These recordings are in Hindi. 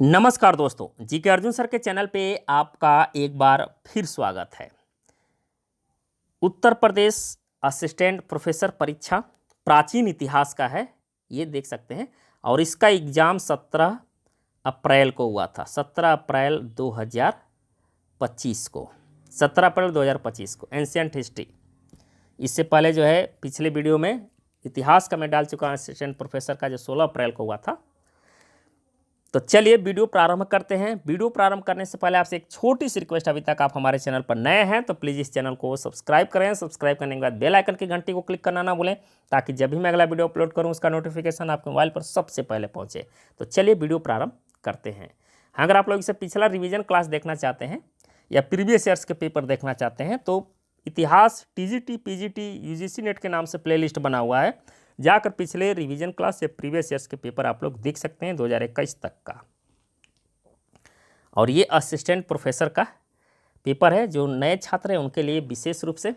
नमस्कार दोस्तों, जीके अर्जुन सर के चैनल पे आपका एक बार फिर स्वागत है। उत्तर प्रदेश असिस्टेंट प्रोफेसर परीक्षा प्राचीन इतिहास का है, ये देख सकते हैं। और इसका एग्ज़ाम 17 अप्रैल को हुआ था, 17 अप्रैल 2025 को, 17 अप्रैल 2025 को। एंशिएंट हिस्ट्री, इससे पहले जो है पिछले वीडियो में इतिहास का मैं डाल चुका हूँ असिस्टेंट प्रोफेसर का, जो 16 अप्रैल को हुआ था। तो चलिए वीडियो प्रारंभ करते हैं। वीडियो प्रारंभ करने से पहले आपसे एक छोटी सी रिक्वेस्ट, अभी तक आप हमारे चैनल पर नए हैं तो प्लीज़ इस चैनल को सब्सक्राइब करें। सब्सक्राइब करने के बाद बेल आइकन की घंटी को क्लिक करना ना भूलें, ताकि जब भी मैं अगला वीडियो अपलोड करूं उसका नोटिफिकेशन आपके मोबाइल पर सबसे पहले पहुंचे। तो चलिए वीडियो प्रारंभ करते हैं। अगर आप लोग इसे पिछला रिविजन क्लास देखना चाहते हैं या प्रीवियस ईयर्स के पेपर देखना चाहते हैं तो इतिहास टीजीटी, पीजीटी, यूजीसी नेट के नाम से प्लेलिस्ट बना हुआ है, जाकर पिछले रिवीजन क्लास या प्रीवियस ईयर्स के पेपर आप लोग देख सकते हैं 2021 तक का। और ये असिस्टेंट प्रोफेसर का पेपर है, जो नए छात्र हैं उनके लिए विशेष रूप से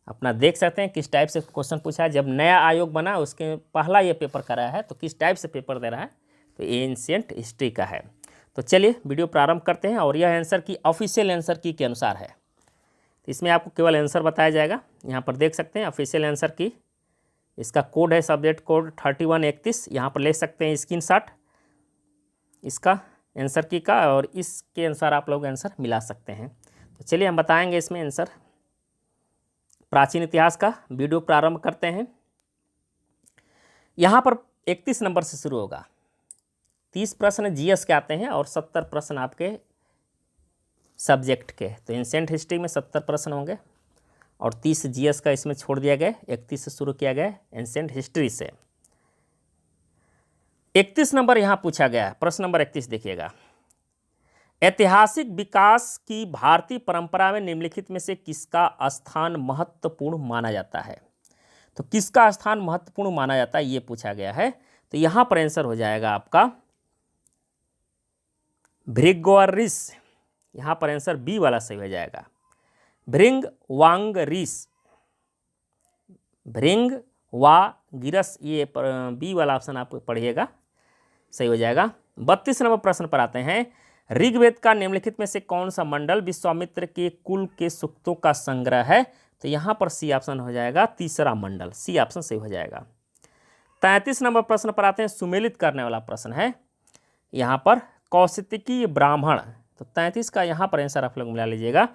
अपना देख सकते हैं किस टाइप से क्वेश्चन पूछा है। जब नया आयोग बना उसके पहला ये पेपर कराया है, तो किस टाइप से पेपर दे रहा है, तो ये एंशिएंट हिस्ट्री का है। तो चलिए वीडियो प्रारंभ करते हैं। और यह आंसर की ऑफिशियल आंसर की के अनुसार है, तो इसमें आपको केवल आंसर बताया जाएगा। यहाँ पर देख सकते हैं ऑफिशियल आंसर की, इसका कोड है सब्जेक्ट कोड 3131। यहाँ पर ले सकते हैं स्क्रीनशॉट इसका आंसर की का, और इसके अनुसार आप लोग आंसर मिला सकते हैं। तो चलिए हम बताएंगे इसमें आंसर प्राचीन इतिहास का। वीडियो प्रारंभ करते हैं। यहाँ पर 31 नंबर से शुरू होगा। 30 प्रश्न जीएस के आते हैं और 70 प्रश्न आपके सब्जेक्ट के। तो एंशिएंट हिस्ट्री में 70 प्रश्न होंगे और 30 जीएस का इसमें छोड़ दिया गया। 31 से शुरू किया गया एंशिएंट हिस्ट्री से। 31 नंबर यहाँ पूछा गया है। प्रश्न नंबर 31 देखिएगा। ऐतिहासिक विकास की भारतीय परंपरा में निम्नलिखित में से किसका स्थान महत्वपूर्ण माना जाता है? तो किसका स्थान महत्वपूर्ण माना जाता है ये पूछा गया है। तो यहाँ पर आंसर हो जाएगा आपका भृगुरिश। यहाँ पर आंसर बी वाला सही हो जाएगा, भृंगवांगरीश, भृंगवागिरस, ये बी वाला ऑप्शन आप पढ़िएगा, सही हो जाएगा। 32 नंबर प्रश्न पर आते हैं। ऋग्वेद का निम्नलिखित में से कौन सा मंडल विश्वामित्र के कुल के सूक्तों का संग्रह है? तो यहाँ पर सी ऑप्शन हो जाएगा, तीसरा मंडल, सी ऑप्शन सही हो जाएगा। 33 नंबर प्रश्न पर आते हैं। सुमेलित करने वाला प्रश्न है यहाँ पर, कौशिकी ब्राह्मण। तो 33 का यहाँ पर आंसर आप लोग मिला लीजिएगा,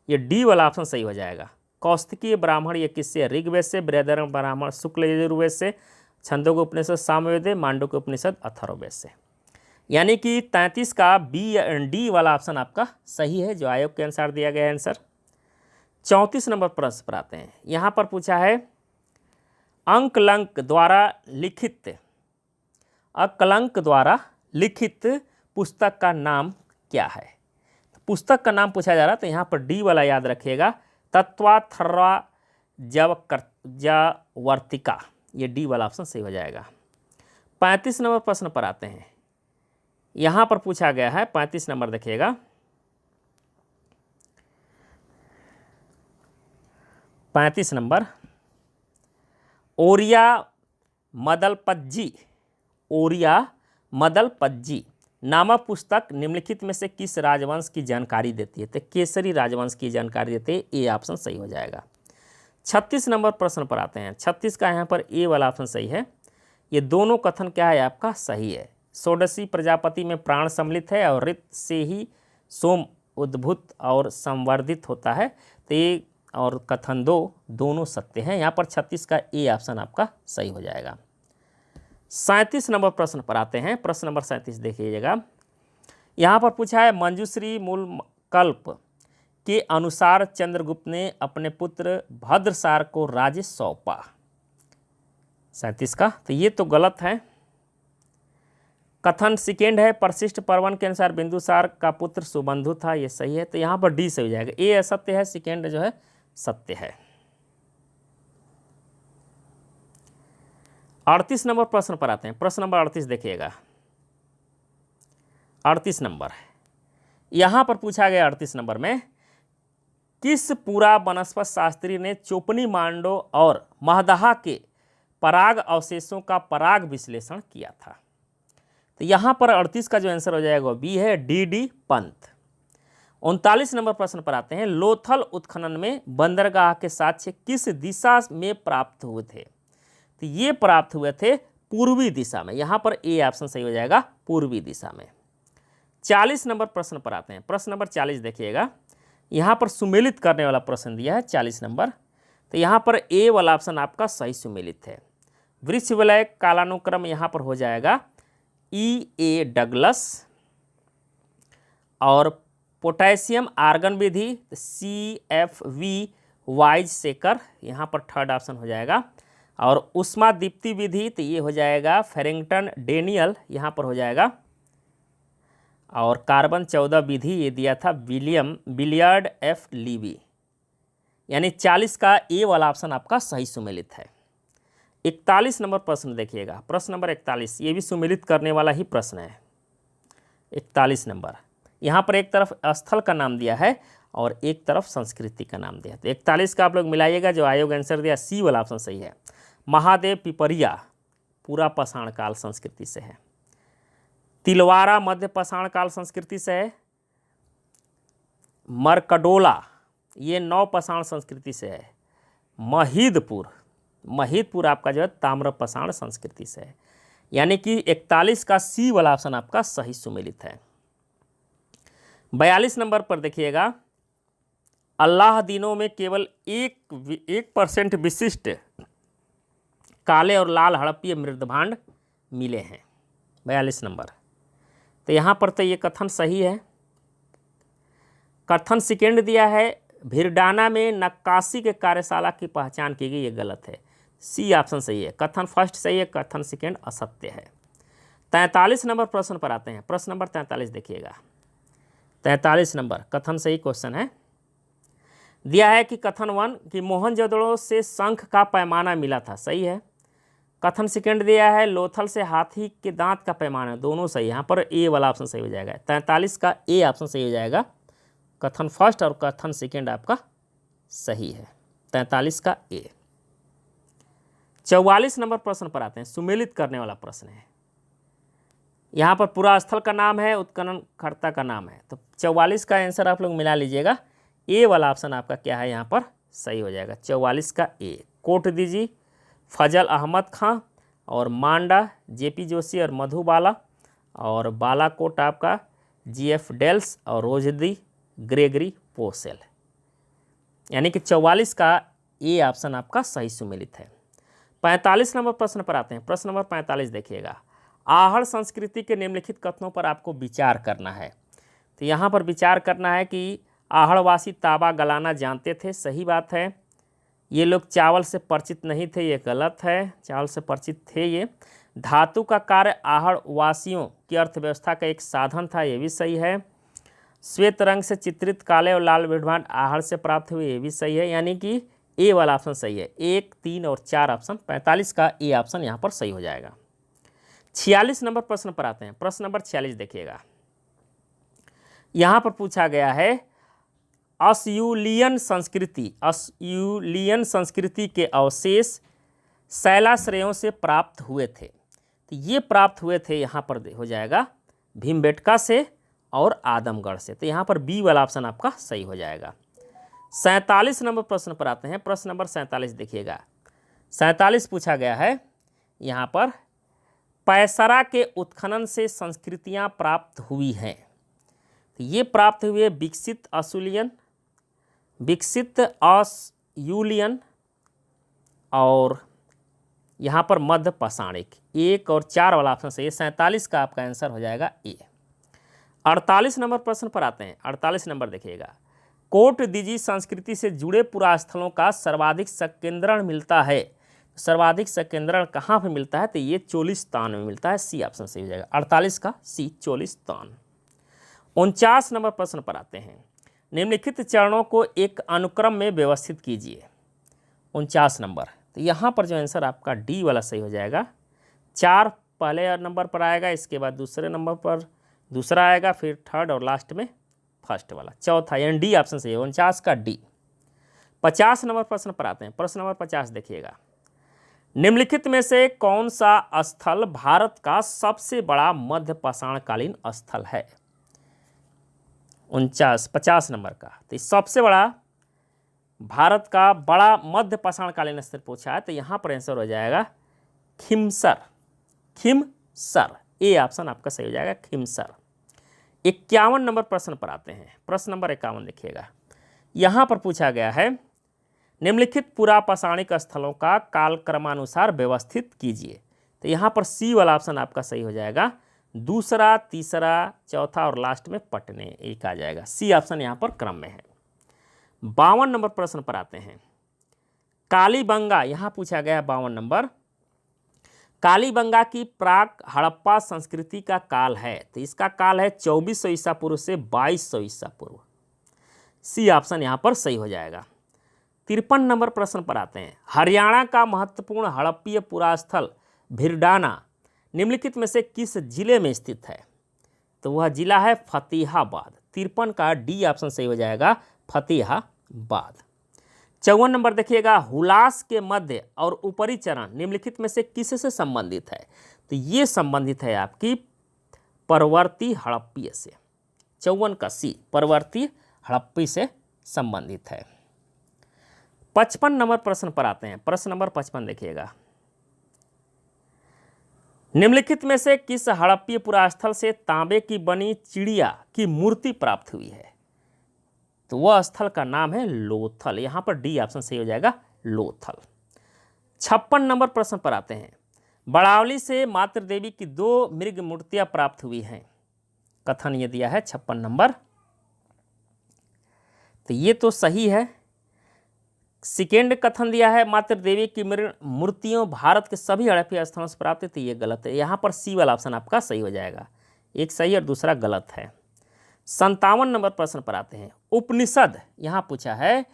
ये डी वाला ऑप्शन सही हो जाएगा। कौशिकी ब्राह्मण ये किससे? ऋग्वेद से, बृहदारण्यक ब्राह्मण शुक्ल यजुर्वेद से, छंदों के उपनिषद सामवेद, मांडुक्य उपनिषद अथर्ववेद से। यानी कि 33 का डी वाला ऑप्शन आपका सही है, जो आयोग के अनुसार दिया गया है आंसर। 34 नंबर प्रश्न पर आते हैं। यहाँ पर पूछा है अकलंक द्वारा लिखित पुस्तक का नाम क्या है? पुस्तक का नाम पूछा जा रहा है, तो यहाँ पर डी वाला याद रखिएगा, तत्वाथर्ववर्तिका, ये डी वाला ऑप्शन सही हो जाएगा। 35 नंबर प्रश्न पर आते हैं। यहाँ पर पूछा गया है 35 नंबर देखिएगा। 35 नंबर, ओरिया मदलपज्जी नामक पुस्तक निम्नलिखित में से किस राजवंश की जानकारी देती है? तो केसरी राजवंश की जानकारी देते हैं, ए ऑप्शन सही हो जाएगा। 36 नंबर प्रश्न पर आते हैं। 36 का यहाँ पर ए वाला ऑप्शन सही है। ये दोनों कथन क्या है आपका? सही है। षोडशी प्रजापति में प्राण सम्मिलित है और ऋत से ही सोम उद्भूत और संवर्धित होता है। तो ये और कथन दोनों सत्य हैं। यहाँ पर 36 का ए ऑप्शन आपका सही हो जाएगा। 37 नंबर प्रश्न पर आते हैं। प्रश्न नंबर 37 देखिएगा। यहाँ पर पूछा है मंजूश्री मूलकल्प के अनुसार चंद्रगुप्त ने अपने पुत्र भद्रसार को राज्य सौंपा। 37 का, तो ये तो गलत है। कथन सेकेंड है, परिशिष्ट पर्वन के अनुसार बिंदुसार का पुत्र सुबंधु था, ये सही है। तो यहाँ पर डी सही हो जाएगा। ए असत्य है, सेकेंड जो है सत्य है। 38 नंबर प्रश्न पर आते हैं। प्रश्न नंबर 38 देखिएगा। 38 नंबर यहाँ पर पूछा गया 38 नंबर में, किस पूरा वनस्पति शास्त्री ने चोपनी मांडो और महदहा के पराग अवशेषों का पराग विश्लेषण किया था? तो यहाँ पर 38 का जो आंसर हो जाएगा वो बी है, डी पंत। 39 नंबर प्रश्न पर आते हैं। लोथल उत्खनन में बंदरगाह के साक्ष्य किस दिशा में प्राप्त हुए थे? तो ये प्राप्त हुए थे पूर्वी दिशा में। यहाँ पर ए ऑप्शन सही हो जाएगा, पूर्वी दिशा में। 40 नंबर प्रश्न पर आते हैं। प्रश्न नंबर 40 देखिएगा, यहाँ पर सुमेलित करने वाला प्रश्न दिया है 40 नंबर। तो यहाँ पर ए वाला ऑप्शन आपका सही सुमेलित है। वृक्ष विलय कालानुक्रम यहाँ पर हो जाएगा ई ए डगलस, और पोटेशियम आर्गन विधि CFV वाइज सेकर, यहाँ पर थर्ड ऑप्शन हो जाएगा। और उष्मा दीप्ति विधि तो ये हो जाएगा फेरिंगटन डेनियल, यहाँ पर हो जाएगा। और कार्बन 14 विधि ये दिया था बिलियर्ड F लीवी। यानी 40 का ए वाला ऑप्शन आपका सही सुमेलित है। 41 नंबर प्रश्न देखिएगा, प्रश्न नंबर 41, ये भी सुमेलित करने वाला ही प्रश्न है। 41 नंबर, यहाँ पर एक तरफ स्थल का नाम दिया है और एक तरफ संस्कृति का नाम दिया है। तो 41 का आप लोग मिलाइएगा, जो आयोग आंसर दिया सी वाला ऑप्शन सही है। महादेव पिपरिया पूरा पाषाण काल संस्कृति से है। तिलवारा मध्य पाषाण काल संस्कृति से है। मरकडोला ये नव पाषाण संस्कृति से है। महीदपुर आपका जो है ताम्र पाषाण संस्कृति से है। यानी कि 41 का सी वाला ऑप्शन आपका सही सुमेलित है। 42 नंबर पर देखिएगा, अल्लाह दिनों में केवल 1% विशिष्ट काले और लाल हड़प्पीय मृदभांड मिले हैं। 42 नंबर, तो यहाँ पर तो ये कथन सही है। कथन सेकेंड दिया है, भिरडाना में नक्काशी के कार्यशाला की पहचान की गई, ये गलत है। सी ऑप्शन सही है। कथन फर्स्ट सही है, कथन सेकेंड असत्य है। 43 नंबर प्रश्न पर आते हैं। प्रश्न नंबर 43 देखिएगा, 43 नंबर कथन सही क्वेश्चन है। दिया है कि कथन 1 कि मोहनजोदड़ो से शंख का पैमाना मिला था, सही है। कथन सेकेंड दिया है लोथल से हाथी के दांत का पैमाना, दोनों सही। यहाँ पर ए वाला ऑप्शन सही हो जाएगा। 43 का ए ऑप्शन सही हो जाएगा। कथन फर्स्ट और कथन सेकेंड आपका सही है। 43 का ए। 44 नंबर प्रश्न पर आते हैं। सुमेलित करने वाला प्रश्न है। यहाँ पर पूरा स्थल का नाम है, उत्खनन कर्ता का नाम है। तो 44 का आंसर आप लोग मिला लीजिएगा। ए वाला ऑप्शन आपका क्या है, यहाँ पर सही हो जाएगा। 44 का ए। कोट दीजी फजल अहमद खां और मांडा JP जोशी और मधुबाला, और बालाकोट आपका GF डेल्स और रोजदी ग्रेगरी पोसेल। यानी कि 44 का ए ऑप्शन आपका सही सुमेलित है। 45 नंबर प्रश्न पर आते हैं। प्रश्न नंबर 45 देखिएगा, आहड़ संस्कृति के निम्नलिखित कथनों पर आपको विचार करना है। तो यहाँ पर विचार करना है कि आहड़वासी तांबा गलाना जानते थे, सही बात है। ये लोग चावल से परिचित नहीं थे, ये गलत है। चावल से परिचित थे ये। धातु का कार्य आहड़वासियों की अर्थव्यवस्था का एक साधन था, ये भी सही है। श्वेत रंग से चित्रित काले और लाल मृदभांड आहड़ से प्राप्त हुए, ये भी सही है। यानी कि ए वाला ऑप्शन सही है। 1, 3 और 4 ऑप्शन। 45 का ए ऑप्शन यहाँ पर सही हो जाएगा। 46 नंबर प्रश्न पर आते हैं। प्रश्न नंबर 46 देखिएगा, यहाँ पर पूछा गया है अश्यूलियन संस्कृति के अवशेष शैलाश्रयों से प्राप्त हुए थे। तो ये प्राप्त हुए थे यहाँ पर हो जाएगा भीमबेटका से और आदमगढ़ से। तो यहाँ पर बी वाला ऑप्शन आपका सही हो जाएगा। 47 नंबर प्रश्न पर आते हैं। प्रश्न नंबर 47 देखिएगा, 47 पूछा गया है यहाँ पर, पैसरा के उत्खनन से संस्कृतियाँ प्राप्त हुई हैं। तो ये प्राप्त हुए विकसित अश्यूलियन और यहाँ पर मध्य पाषाणिक। 1 और 4 वाला ऑप्शन सही है। 47 का आपका आंसर हो जाएगा ए। 48 नंबर प्रश्न पर आते हैं। 48 नंबर देखिएगा, कोट दीजी संस्कृति से जुड़े पुरास्थलों का सर्वाधिक संकेंद्रण मिलता है। सर्वाधिक संकेंद्रण कहाँ पे मिलता है? तो ये चोलिस्तान में मिलता है। सी ऑप्शन सही हो जाएगा। 48 का सी, चोलिस्तान। 49 नंबर प्रश्न पर आते हैं। निम्नलिखित चरणों को एक अनुक्रम में व्यवस्थित कीजिए। 49 नंबर, तो यहाँ पर जो आंसर आपका डी वाला सही हो जाएगा। 4 पहले नंबर पर आएगा, इसके बाद दूसरे नंबर पर दूसरा आएगा, फिर थर्ड और लास्ट में फर्स्ट वाला, चौथा, यानी डी ऑप्शन सही है। 49 का डी। 50 नंबर प्रश्न पर आते हैं। प्रश्न नंबर 50 देखिएगा, निम्नलिखित में से कौन सा स्थल भारत का सबसे बड़ा मध्य पाषाणकालीन स्थल है? 50 नंबर का। तो सबसे बड़ा भारत का बड़ा मध्य पाषाणकालीन स्थल पूछा है, तो यहां पर आंसर हो जाएगा खिमसर। खिमसर, ए ऑप्शन आपका सही हो जाएगा, खिमसर। 51 नंबर प्रश्न पर आते हैं। प्रश्न नंबर 51 देखिएगा। यहां पर पूछा गया है, निम्नलिखित पुरापाषाणिक स्थलों का कालक्रमानुसार व्यवस्थित कीजिए। तो यहां पर सी वाला ऑप्शन आपका सही हो जाएगा। दूसरा, तीसरा, चौथा और लास्ट में पटने, एक आ जाएगा। सी ऑप्शन यहां पर क्रम में है। 52 नंबर प्रश्न पर आते हैं। कालीबंगा, यहां पूछा गया है 52 नंबर। कालीबंगा की प्राक हड़प्पा संस्कृति का काल है, तो इसका काल है 2400 ईसा पूर्व से 2200 ईसा पूर्व। सी ऑप्शन यहां पर सही हो जाएगा। 53 नंबर प्रश्न पर आते हैं। हरियाणा का महत्वपूर्ण हड़प्पीय पुरास्थल भिरडाना निम्नलिखित में से किस जिले में स्थित है? तो वह जिला है फतेहाबाद। 53 का डी ऑप्शन सही हो जाएगा, फतेहाबाद। 54 नंबर देखिएगा। हुलास के मध्य और ऊपरी चरण निम्नलिखित में से किससे संबंधित है? तो ये संबंधित है आपकी परवर्ती हड़प्पीय से। 54 का सी, परवर्ती हड़प्पी से संबंधित है। 55 नंबर प्रश्न पर आते हैं। प्रश्न नंबर 55 देखिएगा। निम्नलिखित में से किस हड़प्पीय पुरास्थल से तांबे की बनी चिड़िया की मूर्ति प्राप्त हुई है? तो वह स्थल का नाम है लोथल। यहां पर डी ऑप्शन सही हो जाएगा, लोथल। 56 नंबर प्रश्न पर आते हैं। बड़ावली से मातृ देवी की 2 मृग मूर्तियां प्राप्त हुई हैं। कथन ये दिया है 56 नंबर। तो ये तो सही है। सेकेंड कथन दिया है मातृ देवी की मूर्तियों भारत के सभी हड़प्पीय स्थलों से प्राप्त है, तो ये गलत है। यहाँ पर सी वाला ऑप्शन आपका सही हो जाएगा। एक सही और दूसरा गलत है। 57 नंबर प्रश्न पर आते हैं। उपनिषद, यहाँ पूछा है,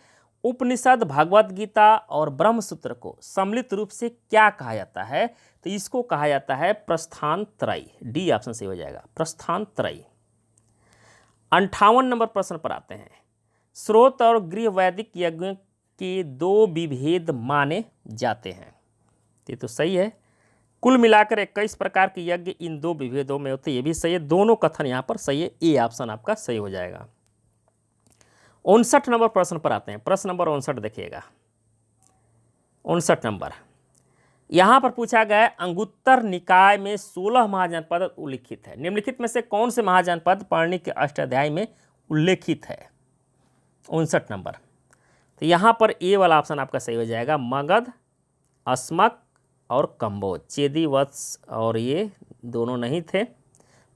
उपनिषद भगवद गीता और ब्रह्मसूत्र को सम्मिलित रूप से क्या कहा जाता है? तो इसको कहा जाता है प्रस्थान त्रयी। डी ऑप्शन सही हो जाएगा, प्रस्थान त्रयी। 58 नंबर प्रश्न पर आते हैं। स्रोत और गृह वैदिक यज्ञ के 2 विभेद माने जाते हैं। ये तो सही है। कुल मिलाकर 21 प्रकार के यज्ञ इन 2 विभेदों में होते, ये भी सही है। दोनों कथन यहाँ पर सही है, ए ऑप्शन आपका सही हो जाएगा। 59 नंबर प्रश्न पर आते हैं। प्रश्न नंबर 59 देखिएगा। 59 नंबर यहाँ पर पूछा गया है, अंगुत्तर निकाय में 16 महाजनपद उल्लिखित है। निम्नलिखित में से कौन से महाजनपद पाणिनि के अष्टाध्यायी में उल्लेखित है? 59 नंबर। तो यहाँ पर ए वाला ऑप्शन आपका सही हो जाएगा, मगध, अस्मक और कंबोज। चेदी, वत्स और ये दोनों नहीं थे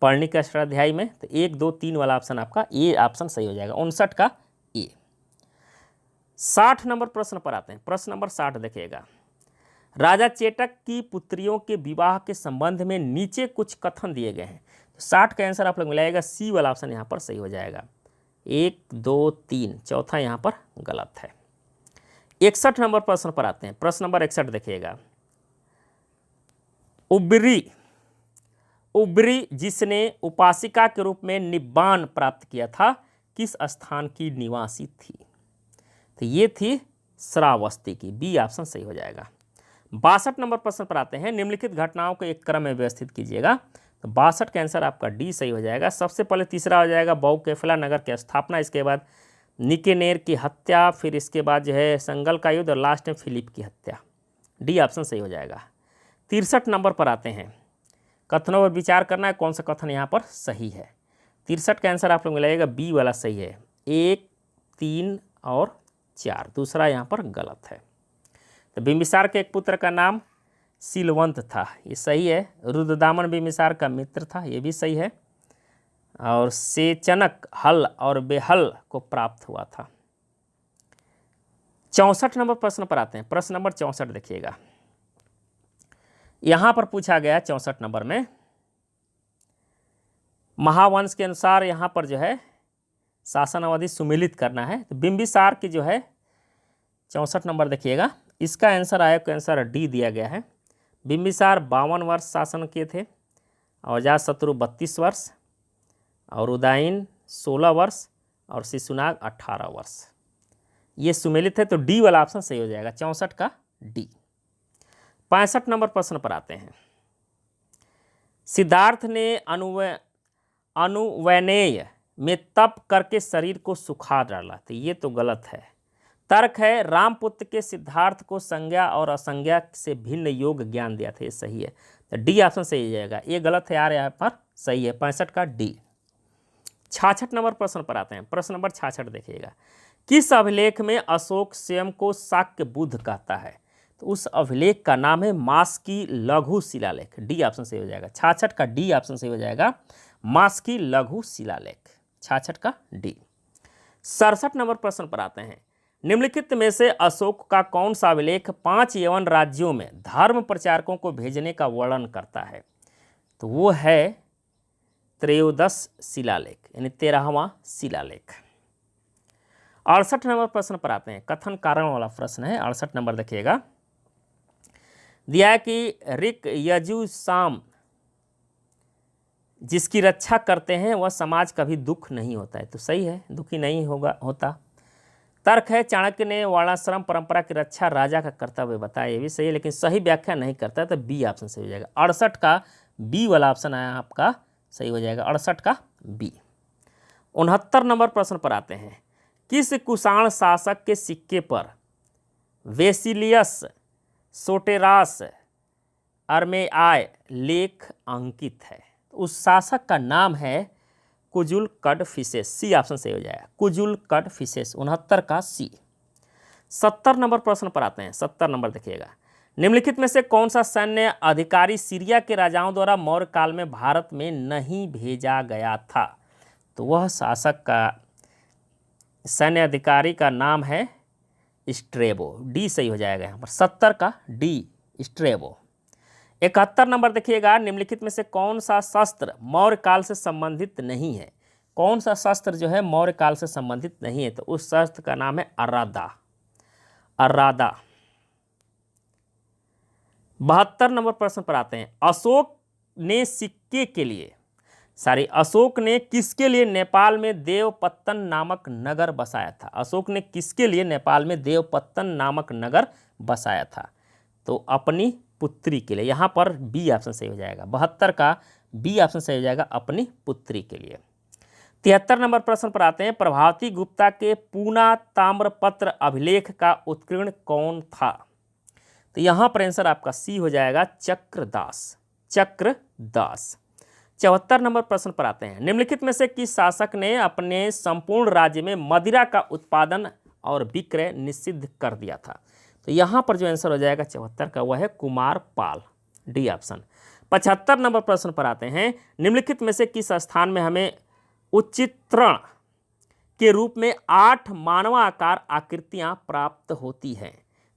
पाणिनि के अष्टाध्यायी में, तो 1, 2, 3 वाला ऑप्शन आपका ए ऑप्शन सही हो जाएगा। 59 का ए। 60 नंबर प्रश्न पर आते हैं। प्रश्न नंबर 60 देखिएगा। राजा चेटक की पुत्रियों के विवाह के संबंध में नीचे कुछ कथन दिए गए हैं। तो 60 का आंसर आप लोग मिलाएगा, सी वाला ऑप्शन यहाँ पर सही हो जाएगा। 1, 2, 3, चौथा यहाँ पर गलत है। 61 नंबर प्रश्न पर आते हैं। प्रश्न नंबर 61 देखिएगा। उब्री जिसने उपासिका के रूप में निब्बान प्राप्त किया था, किस स्थान की निवासी थी? तो ये थी श्रावस्ती की। बी ऑप्शन सही हो जाएगा। 62 नंबर प्रश्न पर आते हैं। निम्नलिखित घटनाओं को एक क्रम में व्यवस्थित कीजिएगा। तो 62 का आंसर आपका डी सही हो जाएगा। सबसे पहले तीसरा हो जाएगा बौकेफला नगर की स्थापना, इसके बाद निकेनेर की हत्या, फिर इसके बाद जो है संगल का युद्ध और लास्ट में फिलिप की हत्या। डी ऑप्शन सही हो जाएगा। 63 नंबर पर आते हैं। कथनों पर विचार करना है, कौन सा कथन यहाँ पर सही है। 63 का आंसर आप लोग मिलाइएगा, बी वाला सही है। 1, 3 और 4, दूसरा यहाँ पर गलत है। तो बिंबिसार के एक पुत्र का नाम सीलवंत था, ये सही है। रुद्रदामन बिंबिसार का मित्र था, ये भी सही है। और सेचनक हल और बेहल को प्राप्त हुआ था। 64 नंबर प्रश्न पर आते हैं। प्रश्न नंबर 64 देखिएगा। यहां पर पूछा गया 64 नंबर में, महावंश के अनुसार यहां पर जो है शासन अवधि सुमेलित करना है। तो बिंबिसार की जो है 64 नंबर देखिएगा, इसका आंसर आयोग का आंसर डी दिया गया है। बिंबिसार 52 वर्ष शासन किए थे, अजातशत्रु 32 वर्ष, और उदयन 16 वर्ष और शिशुनाग 18 वर्ष। ये सुमेलित है, तो डी वाला ऑप्शन सही हो जाएगा, 64 का डी। 65 नंबर प्रश्न पर आते हैं। सिद्धार्थ ने अनुवैनेय में तप करके शरीर को सुखा डाला, तो ये तो गलत है। तर्क है रामपुत्र के सिद्धार्थ को संज्ञा और असंज्ञा से भिन्न योग ज्ञान दिया था, ये सही है। तो डी ऑप्शन सही हो जाएगा, ये गलत है यार, यहाँ पर सही है 65 का डी। 66 नंबर प्रश्न पर आते हैं। प्रश्न नंबर 66 देखिएगा, किस अभिलेख में अशोक स्वयं को शाक्य बुद्ध कहता है? तो उस अभिलेख का नाम है मास्की लघु शिलालेख, डी ऑप्शन सही हो जाएगा। 66 का डी ऑप्शन सही हो जाएगा, मास्की लघु शिलालेख, 66 का डी। 67 नंबर प्रश्न पर आते हैं। निम्नलिखित में से अशोक का कौन सा अभिलेख 5 यवन राज्यों में धर्म प्रचारकों को भेजने का वर्णन करता है? तो वो है त्रयोदश शिलालेख, यानी 13वां शिलालेख। 68 नंबर प्रश्न पर आते हैं। कथन कारण वाला प्रश्न है। 68 नंबर देखिएगा, दिया है कि ऋक यजु साम जिसकी रक्षा करते हैं वह समाज कभी दुख नहीं होता है, तो सही है, दुखी नहीं होता। तर्क है चाणक्य ने वर्णाश्रम परंपरा की रक्षा राजा का कर्तव्य बताया, ये भी सही है, लेकिन सही व्याख्या नहीं करता है, तो बी ऑप्शन सही हो जाएगा। 68 का बी वाला ऑप्शन आया आपका सही हो जाएगा, 68 का बी। 69 नंबर प्रश्न पर आते हैं। किस कुषाण शासक के सिक्के पर वेसिलियस सोटेरास अर्मेआय लेख अंकित है? उस शासक का नाम है कुजुल कडफिसेस, सी ऑप्शन सही हो जाएगा, कुजुल कडफिसेस, 69 का सी। 70 नंबर प्रश्न पर आते हैं। 70 नंबर देखिएगा, निम्नलिखित में से कौन सा सैन्य अधिकारी सीरिया के राजाओं द्वारा मौर्य काल में भारत में नहीं भेजा गया था? तो वह शासक का सैन्य अधिकारी का नाम है स्ट्रेबो, डी सही हो जाएगा यहाँ पर, 70 का डी स्ट्रेबो। 71 नंबर देखिएगा, निम्नलिखित में से कौन सा शस्त्र मौर्य काल से संबंधित नहीं है? कौन सा शस्त्र जो है मौर्य काल से संबंधित नहीं है? तो उस शस्त्र का नाम है अर्रादा, अर्रादा। 72 नंबर प्रश्न पर आते हैं। अशोक ने किसके लिए नेपाल में देवपत्तन नामक नगर बसाया था? अशोक ने किसके लिए नेपाल में देवपत्तन नामक नगर बसाया था? तो अपनी पुत्री के लिए, यहाँ पर बी ऑप्शन सही हो जाएगा, 72 का बी ऑप्शन सही हो जाएगा, अपनी पुत्री के लिए। 73 नंबर प्रश्न पर आते हैं। प्रभावती गुप्ता के पूना ताम्रपत्र अभिलेख का उत्कीर्ण कौन था? तो यहाँ पर आंसर आपका सी हो जाएगा, चक्रदास, चक्रदास। 74 नंबर प्रश्न पर आते हैं। निम्नलिखित में से किस शासक ने अपने संपूर्ण राज्य में मदिरा का उत्पादन और विक्रय निषिद्ध कर दिया था? तो यहाँ पर जो आंसर हो जाएगा 74 का वह है कुमारपाल, डी ऑप्शन। 75 नंबर प्रश्न पर आते हैं। निम्नलिखित में से किस स्थान में हमें उच्चित्रण के रूप में 8 मानवाकार आकृतियां प्राप्त होती हैं?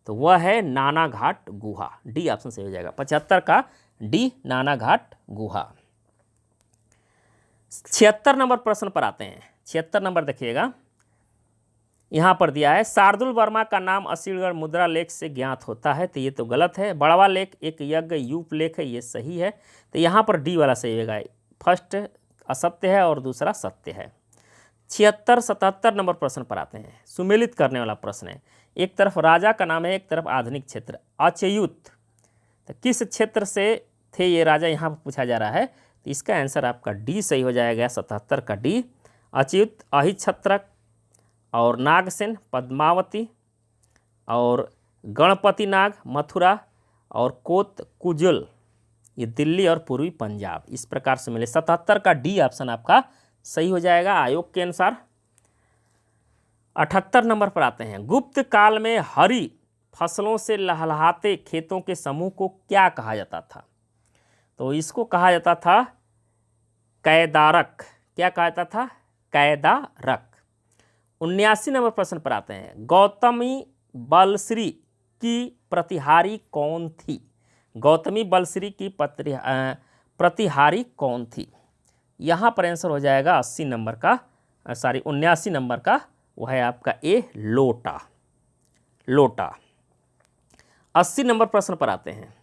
तो वह है नानाघाट गुहा, डी ऑप्शन सही हो जाएगा, 75 का डी नानाघाट गुहा। 76 नंबर प्रश्न पर आते हैं। 76 नंबर देखिएगा, यहाँ पर दिया है शार्दुल वर्मा का नाम असीलगढ़ मुद्रा लेख से ज्ञात होता है, तो ये तो गलत है। बड़वा लेख एक यज्ञ यूप लेख है, ये सही है, तो यहाँ पर डी वाला सही होगा। फर्स्ट असत्य है और दूसरा सत्य है। 76 77 नंबर प्रश्न पर आते हैं। सुमेलित करने वाला प्रश्न है। एक तरफ राजा का नाम है, एक तरफ आधुनिक क्षेत्र। अच्युत, तो किस क्षेत्र से थे ये राजा, यहाँ पर पूछा जा रहा है, तो इसका आंसर आपका डी सही हो जाएगा, 77 का डी। अच्युत, अहिछत्रक और नागसेन पद्मावती और गणपति नाग मथुरा और कोत कुजुल ये दिल्ली और पूर्वी पंजाब, इस प्रकार से मिले। 77 का डी ऑप्शन आपका सही हो जाएगा आयोग के अनुसार। 78 नंबर पर आते हैं। गुप्त काल में हरी फसलों से लहलहाते खेतों के समूह को क्या कहा जाता था? तो इसको कहा जाता था कैदारक। क्या कहा जाता था? कैदारक। 79 नंबर प्रश्न पर आते हैं। गौतमी बलश्री की प्रतिहारी कौन थी? गौतमी बलश्री की प्रतिहारी कौन थी? यहाँ पर आंसर हो जाएगा 80 नंबर का, 79 नंबर का, वह है आपका ए लोटा, लोटा। 80 नंबर प्रश्न पर आते हैं।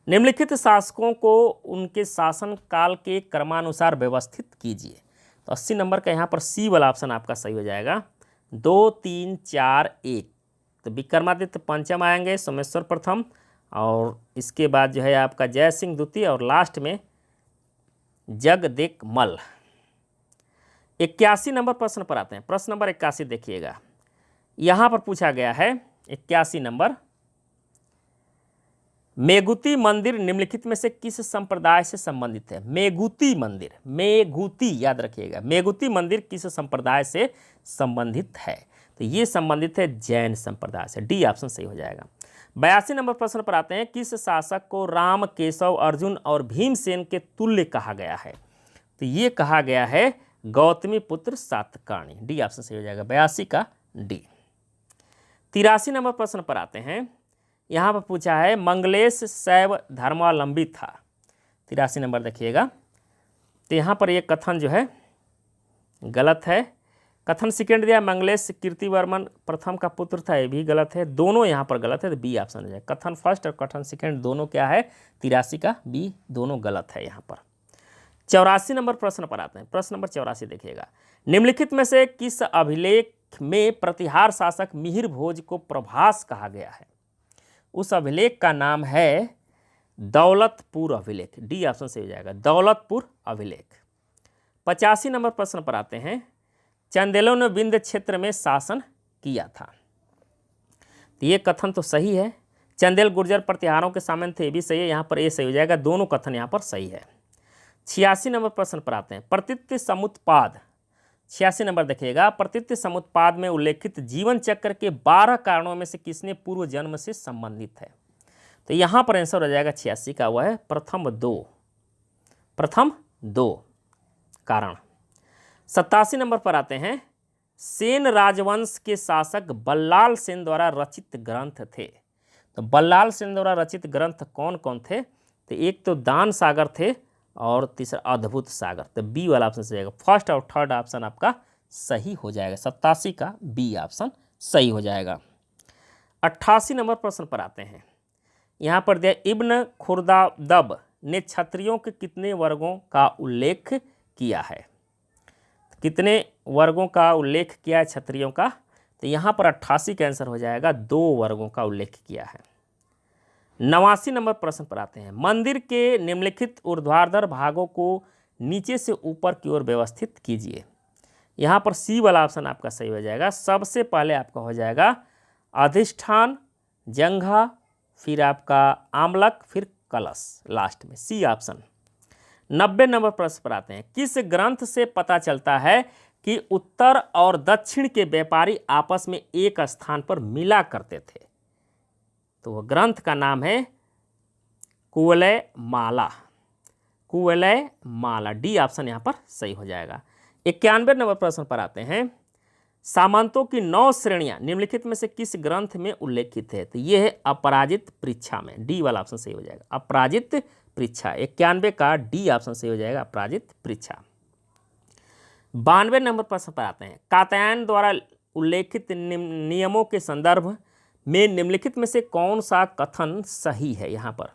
निम्नलिखित शासकों को उनके शासन काल के क्रमानुसार व्यवस्थित कीजिए। तो 80 नंबर का यहाँ पर सी वाला ऑप्शन आपका सही हो जाएगा, 2 3 4 1। तो विक्रमादित्य पंचम आएंगे, सोमेश्वर प्रथम और इसके बाद जो है आपका जय सिंह द्वितीय और लास्ट में जगदेकमल। 81 नंबर प्रश्न पर आते हैं। प्रश्न नंबर 81 देखिएगा, यहाँ पर पूछा गया है 81 नंबर, मेगुती मंदिर निम्नलिखित में से किस संप्रदाय से संबंधित है? मेगुती मंदिर, मेगुती याद रखिएगा, मेगुती मंदिर किस संप्रदाय से संबंधित है? तो ये संबंधित है जैन संप्रदाय से। डी ऑप्शन सही हो जाएगा। 82 नंबर प्रश्न पर आते हैं, किस शासक को राम, केशव, अर्जुन और भीमसेन के तुल्य कहा गया है? तो ये कहा गया है गौतमी पुत्र सातकर्णी। डी ऑप्शन सही हो जाएगा, 82 का डी। 83 नंबर प्रश्न पर आते हैं, यहाँ पर पूछा है मंगलेश शैव धर्मावलंबी था। 83 नंबर देखिएगा, तो यहाँ पर ये कथन जो है गलत है। कथन सेकेंड दिया मंगलेश कीर्तिवर्मन प्रथम का पुत्र था, ये भी गलत है। दोनों यहाँ पर गलत है, तो बी ऑप्शन हो जाएगा। कथन फर्स्ट और कथन सेकेंड दोनों क्या है? 83 का बी, दोनों गलत है यहाँ पर। 84 नंबर प्रश्न पर आते हैं। प्रश्न नंबर 84 देखिएगा, निम्नलिखित में से किस अभिलेख में प्रतिहार शासक मिहिर भोज को प्रभास कहा गया है? उस अभिलेख का नाम है दौलतपुर अभिलेख। डी ऑप्शन से हो जाएगा, दौलतपुर अभिलेख। 85 नंबर प्रश्न पर आते हैं, चंदेलों ने विंध्य क्षेत्र में शासन किया था। तो ये कथन तो सही है, चंदेल गुर्जर प्रतिहारों के सामने थे, ये भी सही है। यहाँ पर ए सही हो जाएगा, दोनों कथन यहाँ पर सही है। 86 नंबर प्रश्न पर आते हैं, प्रतीत्य समुत्पाद। 86 नंबर देखिएगा, प्रतीत्य समुत्पाद में उल्लेखित जीवन चक्र के 12 कारणों में से किसने पूर्व जन्म से संबंधित है? तो यहाँ पर आंसर हो जाएगा 86 का, वह है प्रथम दो कारण। 87 नंबर पर आते हैं, सेन राजवंश के शासक बल्लाल सेन द्वारा रचित ग्रंथ थे। तो बल्लाल सेन द्वारा रचित ग्रंथ कौन कौन थे? तो एक तो दान सागर थे और तीसरा अद्भुत सागर। तो बी वाला ऑप्शन सही जाएगा। फर्स्ट और थर्ड ऑप्शन आपका सही हो जाएगा। 87 का बी ऑप्शन सही हो जाएगा। 88 नंबर प्रश्न पर आते हैं, यहाँ पर दिया इब्न खुर्दादब ने क्षत्रियों के कितने वर्गों का उल्लेख किया है? कितने वर्गों का उल्लेख किया है क्षत्रियों का? तो यहाँ पर 88 का आंसर हो जाएगा, 2 वर्गों का उल्लेख किया है। 89 नंबर प्रश्न पर आते हैं, मंदिर के निम्नलिखित ऊर्ध्वाधर भागों को नीचे से ऊपर की ओर व्यवस्थित कीजिए। यहाँ पर सी वाला ऑप्शन आपका सही हो जाएगा। सबसे पहले आपका हो जाएगा अधिष्ठान, जंघा, फिर आपका आमलक, फिर कलश लास्ट में, सी ऑप्शन। 90 नंबर प्रश्न पर आते हैं, किस ग्रंथ से पता चलता है कि उत्तर और दक्षिण के व्यापारी आपस में एक स्थान पर मिला करते थे? तो वह ग्रंथ का नाम है कुवलय माला। डी ऑप्शन यहाँ पर सही हो जाएगा। 91 नंबर प्रश्न पर आते हैं, सामंतों की 9 श्रेणियां निम्नलिखित में से किस ग्रंथ में उल्लेखित है? तो ये है अपराजित परीक्षा में। डी वाला ऑप्शन सही हो जाएगा, अपराजित परीक्षा। 91 का डी ऑप्शन सही हो जाएगा, अपराजित परीक्षा। 92 नंबर प्रश्न पर आते हैं, कात्यायन द्वारा उल्लेखित नियमों के संदर्भ में निम्नलिखित में से कौन सा कथन सही है? यहाँ पर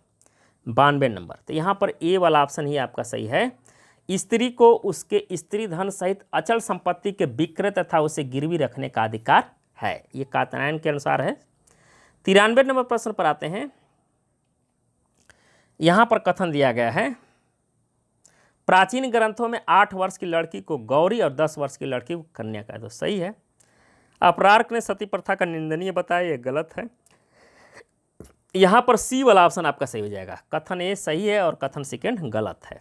92 नंबर, तो यहाँ पर ए वाला ऑप्शन ही आपका सही है। स्त्री को उसके स्त्री धन सहित अचल संपत्ति के विक्रय तथा उसे गिरवी रखने का अधिकार है, ये कात्यायन के अनुसार है। 93 नंबर प्रश्न पर आते हैं, यहाँ पर कथन दिया गया है, प्राचीन ग्रंथों में 8 वर्ष की लड़की को गौरी और 10 वर्ष की लड़की को कन्या का, तो सही है। अपरार्क ने सती प्रथा का निंदनीय बताया, ये गलत है। यहाँ पर सी वाला ऑप्शन आपका सही हो जाएगा, कथन ए सही है और कथन सेकेंड गलत है।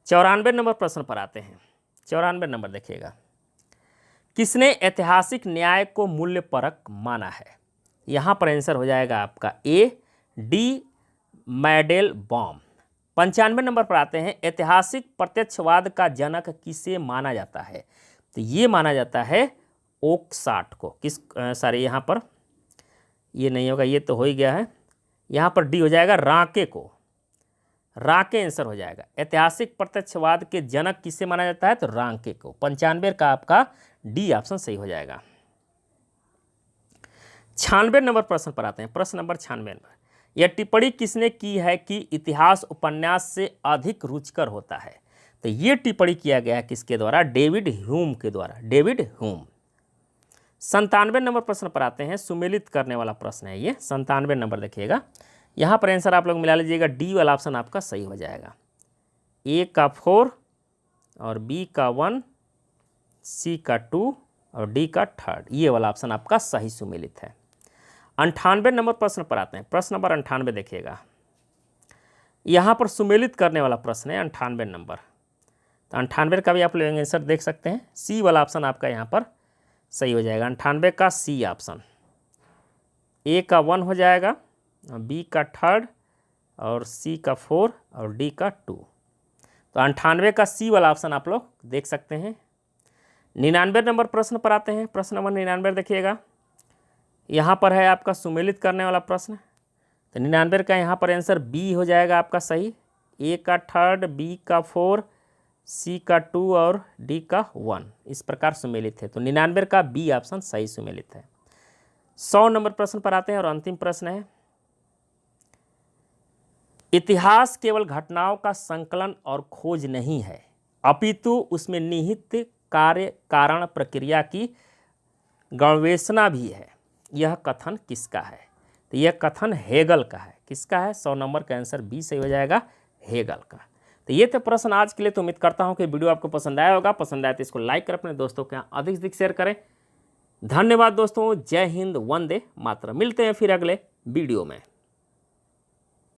94 नंबर प्रश्न पर आते हैं, 94 नंबर देखिएगा, किसने ऐतिहासिक न्याय को मूल्य परक माना है? यहाँ पर आंसर हो जाएगा आपका ए डी मैडेलबॉम। 95 नंबर पर आते हैं, ऐतिहासिक प्रत्यक्षवाद का जनक किसे माना जाता है? तो ये माना जाता है ओकसाट को। सॉरी यहाँ पर ये नहीं होगा, ये तो हो ही गया है। यहाँ पर डी हो जाएगा राके को, राके आंसर हो जाएगा। ऐतिहासिक प्रत्यक्षवाद के जनक किसे माना जाता है? तो राके को। 95 का आपका डी ऑप्शन सही हो जाएगा। 96 नंबर प्रश्न पर आते हैं, प्रश्न नंबर 96 में, यह टिप्पणी किसने की है कि इतिहास उपन्यास से अधिक रुचिकर होता है? तो ये टिप्पणी किया गया है किसके द्वारा? डेविड ह्यूम के द्वारा, डेविड ह्यूम। 97 नंबर प्रश्न पर आते हैं, सुमेलित करने वाला प्रश्न है ये। 97 नंबर देखिएगा, यहाँ पर आंसर आप लोग मिला लीजिएगा, डी वाला ऑप्शन आपका सही हो जाएगा। ए का 4 और बी का 1, सी का 2 और डी का 3, ये वाला ऑप्शन आपका सही सुमेलित है। 98 नंबर प्रश्न पर आते हैं। प्रश्न नंबर 98 देखिएगा, यहाँ पर सुमेलित करने वाला प्रश्न है 98 नंबर। तो 98 का भी आप लोग आंसर देख सकते हैं, सी वाला ऑप्शन आपका यहाँ पर सही हो जाएगा। 98 का सी ऑप्शन, ए का 1 हो जाएगा, बी का 3 और सी का 4 और डी का 2। तो 98 का सी वाला ऑप्शन आप लोग देख सकते हैं। 99 नंबर प्रश्न पर आते हैं। प्रश्न नंबर 99 देखिएगा, यहाँ पर है आपका सुमेलित करने वाला प्रश्न। तो 99 का यहाँ पर आंसर बी हो जाएगा आपका सही। ए का 3, बी का 4, सी का 2 और डी का 1 इस प्रकार सुमेलित है। तो 99 का बी ऑप्शन सही सुमेलित है। 100 नंबर प्रश्न पर आते हैं और अंतिम प्रश्न है, इतिहास केवल घटनाओं का संकलन और खोज नहीं है, अपितु उसमें निहित कार्य कारण प्रक्रिया की गवेषणा भी है। यह कथन किसका है? तो यह कथन हेगल का है। किसका है? 100 नंबर का आंसर बी सही हो जाएगा, हेगल का। तो ये थे प्रश्न आज के लिए। तो उम्मीद करता हूँ कि वीडियो आपको पसंद आया होगा। पसंद आया तो इसको लाइक कर अपने दोस्तों के यहाँ अधिक से अधिक शेयर करें। धन्यवाद दोस्तों। जय हिंद, वंदे मातरम। मिलते हैं फिर अगले वीडियो में।